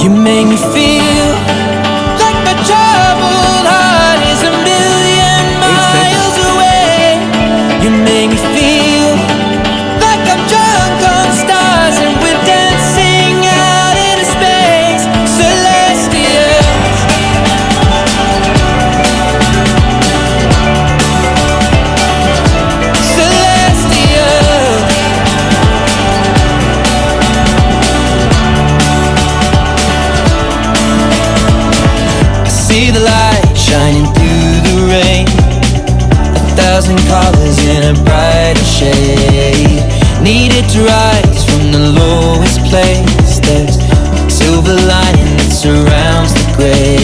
You make me feel like my troubled heart is a million miles away. You make me feel like I'm drunk on stars and we're dancing out into space. Celestial. Celestial. I see the light shining through the rain, 1,000 colors in a brighter shade. Needed to rise from the lowest place. There's silver lining that surrounds the gray.